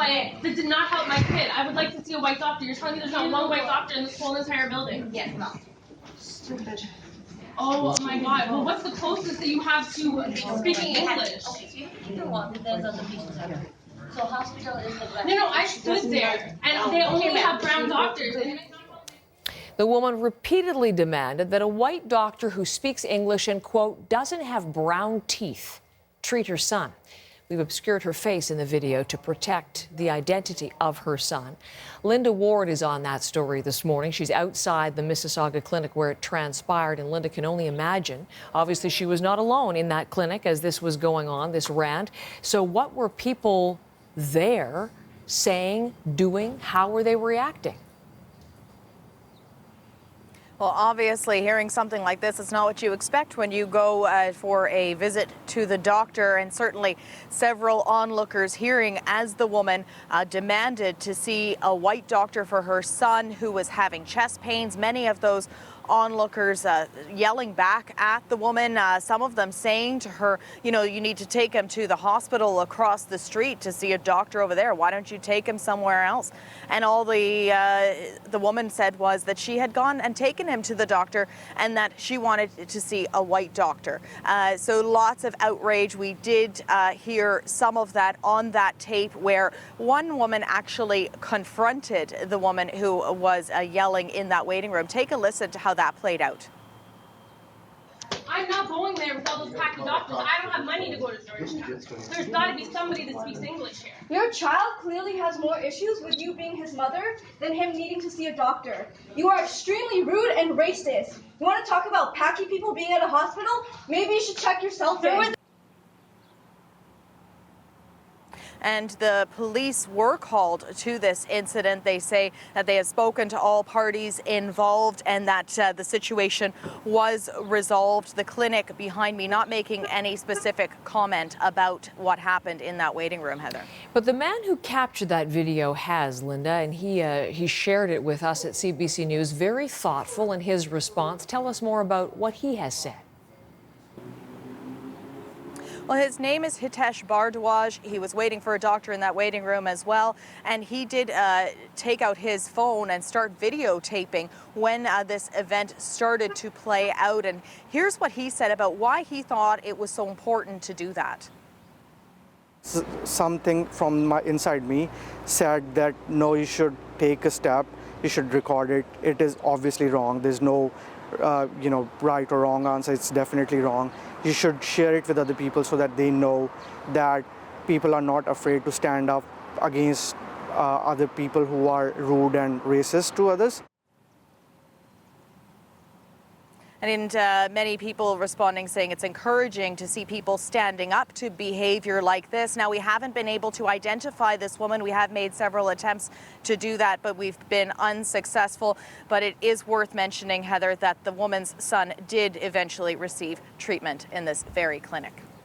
That did not help my kid. I would like to see a white doctor. You're telling me there's not one white doctor in this whole entire building? Yes, no. Stupid. Oh my God. Well, what's the closest that you have to speaking English? Okay, so you have to keep in mind that there's other patients out there. So hospital is the best. No, I stood there, and they only have brown doctors. The woman repeatedly demanded that a white doctor who speaks English and, quote, doesn't have brown teeth treat her son. We've obscured her face in the video to protect the identity of her son. Linda Ward is on that story this morning. She's outside the Mississauga clinic where it transpired, and Linda can only imagine. Obviously, she was not alone in that clinic as this was going on, this rant. So what were people there saying, doing? How were they reacting? Well, obviously, hearing something like this is not what you expect when you go for a visit to the doctor, and certainly several onlookers hearing as the woman demanded to see a white doctor for her son who was having chest pains. Many of those onlookers yelling back at the woman, some of them saying to her, you know, you need to take him to the hospital across the street to see a doctor over there. Why don't you take him somewhere else? And all the woman said was that she had gone and taken him to the doctor and that she wanted to see a white doctor. So lots of outrage. We did hear some of that on that tape where one woman actually confronted the woman who was yelling in that waiting room. Take a listen to how that played out. I'm not going there with all those packed doctors. I don't have money to go to Georgetown. There's got to be somebody that speaks English here. Your child clearly has more issues with you being his mother than him needing to see a doctor. You are extremely rude and racist. You want to talk about packy people being at a hospital? Maybe you should check yourself in. And the police were called to this incident. They say that they have spoken to all parties involved and that the situation was resolved. The clinic behind me not making any specific comment about what happened in that waiting room, Heather. But the man who captured that video has, Linda, and he shared it with us at CBC News. Very thoughtful in his response. Tell us more about what he has said. Well, his name is Hitesh Bardwaj. He was waiting for a doctor in that waiting room as well. And he did take out his phone and start videotaping when this event started to play out. And here's what he said about why he thought it was so important to do that. Something from inside me said that, no, you should take a step. You should record it. It is obviously wrong. There's no right or wrong answer. It's definitely wrong. You should share it with other people so that they know that people are not afraid to stand up against other people who are rude and racist to others. And many people responding saying it's encouraging to see people standing up to behavior like this. Now, we haven't been able to identify this woman. We have made several attempts to do that, but we've been unsuccessful. But it is worth mentioning, Heather, that the woman's son did eventually receive treatment in this very clinic.